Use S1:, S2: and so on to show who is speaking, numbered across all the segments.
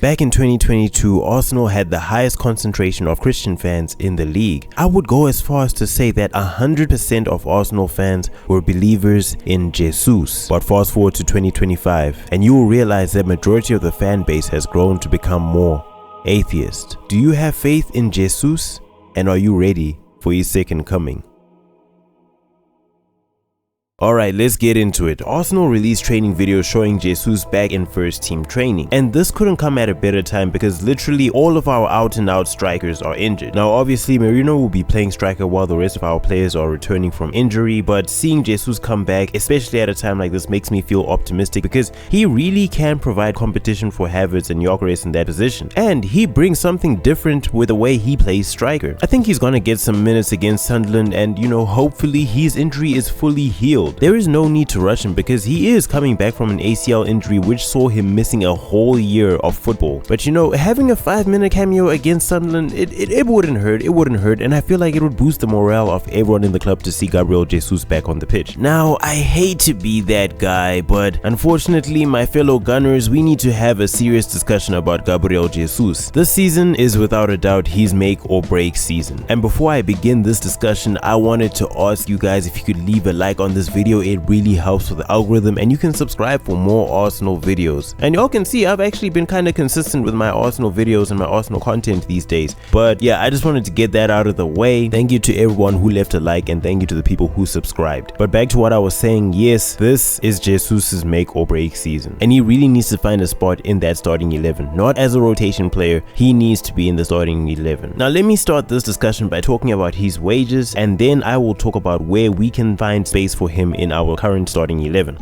S1: Back in 2022, Arsenal had the highest concentration of Christian fans in the league. I would go as far as to say that 100% of Arsenal fans were believers in Jesus. But fast forward to 2025 and you will realize that majority of the fan base has grown to become more atheist. Do you have faith in Jesus? And are you ready for his second coming? Alright, let's get into it. Arsenal released training videos showing Jesus back in first team training, and this couldn't come at a better time because literally all of our out and out strikers are injured. Now obviously Merino will be playing striker while the rest of our players are returning from injury, but seeing Jesus come back, especially at a time like this, makes me feel optimistic because he really can provide competition for Havertz and Gyökeres in that position, and he brings something different with the way he plays striker. I think he's gonna get some minutes against Sunderland, and hopefully his injury is fully healed. There is no need to rush him because he is coming back from an ACL injury which saw him missing a whole year of football. But having a 5-minute cameo against Sunderland, it wouldn't hurt, and I feel like it would boost the morale of everyone in the club to see Gabriel Jesus back on the pitch. Now, I hate to be that guy, but unfortunately, my fellow Gunners, we need to have a serious discussion about Gabriel Jesus. This season is without a doubt his make or break season. And before I begin this discussion, I wanted to ask you guys if you could leave a like on this video. It really helps with the algorithm, and you can subscribe for more Arsenal videos. And y'all can see I've actually been kind of consistent with my Arsenal videos and my Arsenal content these days. But yeah, I just wanted to get that out of the way. Thank you to everyone who left a like, and thank you to the people who subscribed. But back to what I was saying, yes, this is Jesus's make or break season, and he really needs to find a spot in that starting 11. Not as a rotation player, he needs to be in the starting 11. Now let me start this discussion by talking about his wages, and then I will talk about where we can find space for him in our current starting 11.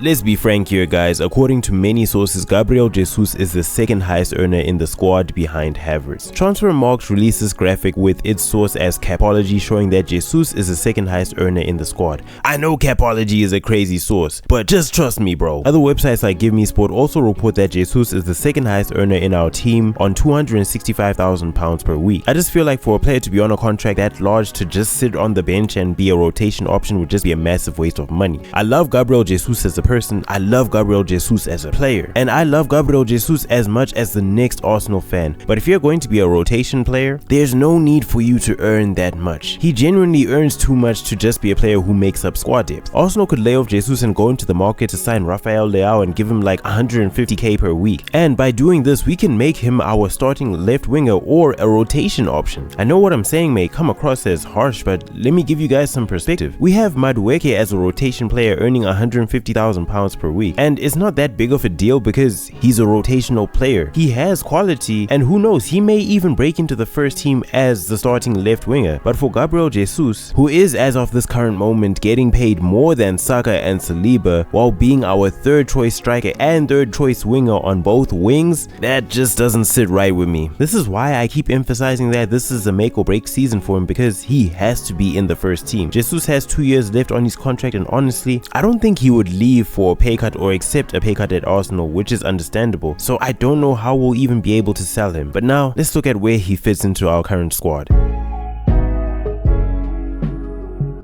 S1: Let's be frank here, guys. According to many sources, Gabriel Jesus is the second highest earner in the squad behind Havertz. Transfermarkt released this graphic with its source as Capology, showing that Jesus is the second highest earner in the squad. I know Capology is a crazy source, but just trust me, bro. Other websites like Give Me Sport also report that Jesus is the second highest earner in our team on £265,000 per week. I just feel like for a player to be on a contract that large, to just sit on the bench and be a rotation option would just be a massive waste of money. I love Gabriel Jesus as a person, I love Gabriel Jesus as a player, and I love Gabriel Jesus as much as the next Arsenal fan. But if you're going to be a rotation player, there's no need for you to earn that much. He genuinely earns too much to just be a player who makes up squad depth. Arsenal could lay off Jesus and go into the market to sign Rafael Leao and give him like 150k per week, and by doing this we can make him our starting left winger or a rotation option. I know what I'm saying may come across as harsh, but let me give you guys some perspective. We have Madueke as a rotation player earning £150,000 per week, and it's not that big of a deal because he's a rotational player. He has quality, and who knows, he may even break into the first team as the starting left winger. But for Gabriel Jesus, who is as of this current moment getting paid more than Saka and Saliba while being our third choice striker and third choice winger on both wings, that just doesn't sit right with me. This is why I keep emphasizing that this is a make or break season for him, because he has to be in the first team. Jesus has 2 years left on his contract, and honestly, I don't think he would leave for a pay cut or accept a pay cut at Arsenal, which is understandable. So I don't know how we'll even be able to sell him. But now let's look at where he fits into our current squad.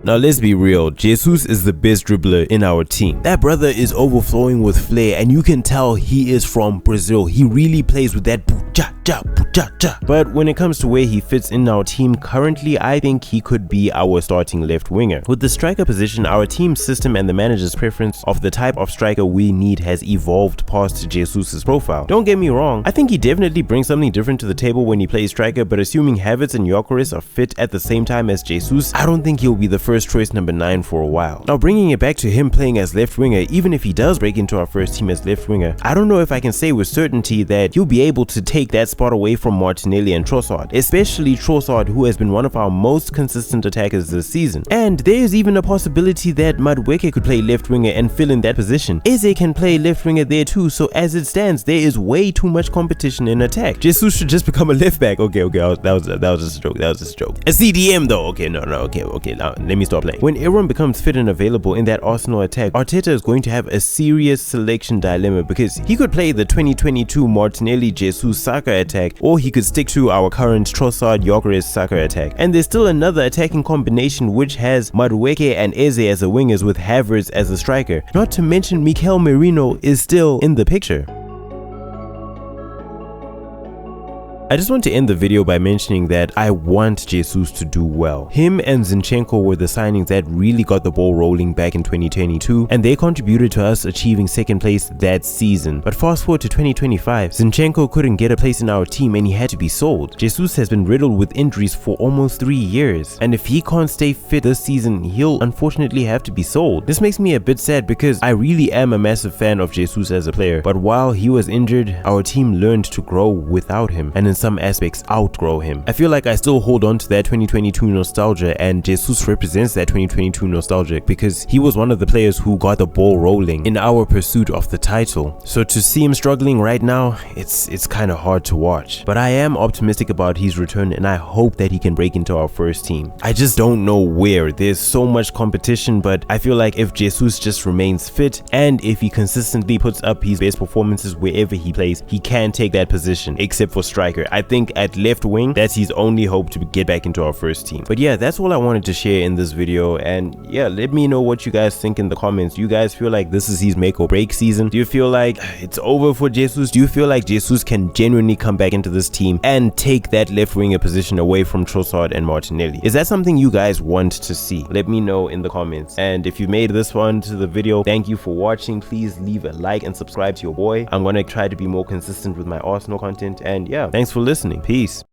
S1: Now let's be real, Jesus is the best dribbler in our team. That brother is overflowing with flair, and you can tell he is from Brazil. He really plays with that but when it comes to where he fits in our team currently, I think he could be our starting left winger. With the striker position, our team system and the manager's preference of the type of striker we need has evolved past Jesus's profile. Don't get me wrong, I think he definitely brings something different to the table when he plays striker, but assuming Havertz and Gyökeres are fit at the same time as Jesus, I don't think he'll be the first choice number 9 for a while. Now bringing it back to him playing as left winger, even if he does break into our first team as left winger, I don't know if I can say with certainty that he'll be able to take that spot away from Martinelli and Trossard, especially Trossard, who has been one of our most consistent attackers this season. And there's even a possibility that Madueke could play left winger and fill in that position. Eze can play left winger there too, so as it stands, there is way too much competition in attack. Jesus should just become a left back. Okay, that was just a joke. A CDM though. Okay, no, okay. Now let me stop playing. When everyone becomes fit and available in that Arsenal attack, Arteta is going to have a serious selection dilemma, because he could play the 2022 Martinelli Jesus Saka attack, or he could stick to our current Trossard Gyökeres Saka attack. And there's still another attacking combination which has Madueke and Eze as the wingers with Havertz as a striker. Not to mention Mikel Merino is still in the picture. I just want to end the video by mentioning that I want Jesus to do well. Him and Zinchenko were the signings that really got the ball rolling back in 2022, and they contributed to us achieving second place that season. But fast forward to 2025, Zinchenko couldn't get a place in our team and he had to be sold. Jesus has been riddled with injuries for almost 3 years, and if he can't stay fit this season, he'll unfortunately have to be sold. This makes me a bit sad because I really am a massive fan of Jesus as a player, but while he was injured, our team learned to grow without him, and in some aspects outgrow him. I feel like I still hold on to that 2022 nostalgia, and Jesus represents that 2022 nostalgia because he was one of the players who got the ball rolling in our pursuit of the title. So to see him struggling right now, it's kind of hard to watch. But I am optimistic about his return, and I hope that he can break into our first team. I just don't know where. There's so much competition, but I feel like if Jesus just remains fit and if he consistently puts up his best performances wherever he plays, he can take that position, except for striker. I think at left wing, that's his only hope to get back into our first team. But yeah, that's all I wanted to share in this video, and yeah, let me know what you guys think in the comments. Do you guys feel like this is his make or break season? Do you feel like it's over for Jesus? Do you feel like Jesus can genuinely come back into this team and take that left winger position away from Trossard and Martinelli? Is that something you guys want to see? Let me know in the comments. And if you made this one to the video, thank you for watching. Please leave a like and subscribe to your boy. I'm gonna try to be more consistent with my Arsenal content, and yeah, thanks for listening. Peace.